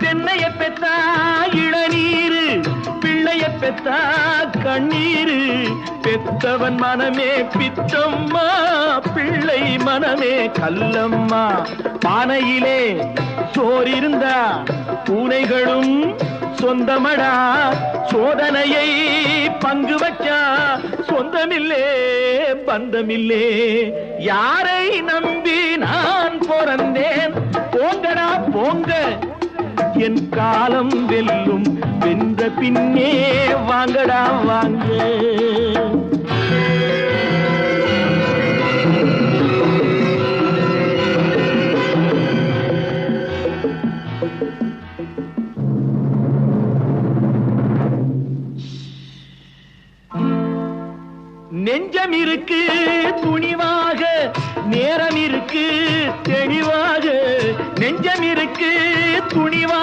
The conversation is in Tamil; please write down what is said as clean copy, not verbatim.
பெண்ணைய பெத்தா இளநீரு, பிள்ளைய பெத்தா கண்ணீரு. பெத்தவன் மனமே பித்தம்மா, பிள்ளை மனமே கல்லம்மா. பானையிலே சோறிருந்தா பூனைகளும் சொந்தமடா. சோதனையை பங்கு வச்சா சொந்தமில்லே பந்தமில்லே. யாரை நம்பி நான் பிறந்தேன்? போங்கடா போங்க, என் காலம் வெல்லும். வென்ற பின்னே வாங்கடா வாங்க. நெஞ்சம் இருக்கு துணிவாக, நேரம் இருக்கு தெளிவாக. நெஞ்சம் இருக்கு துணிவாக.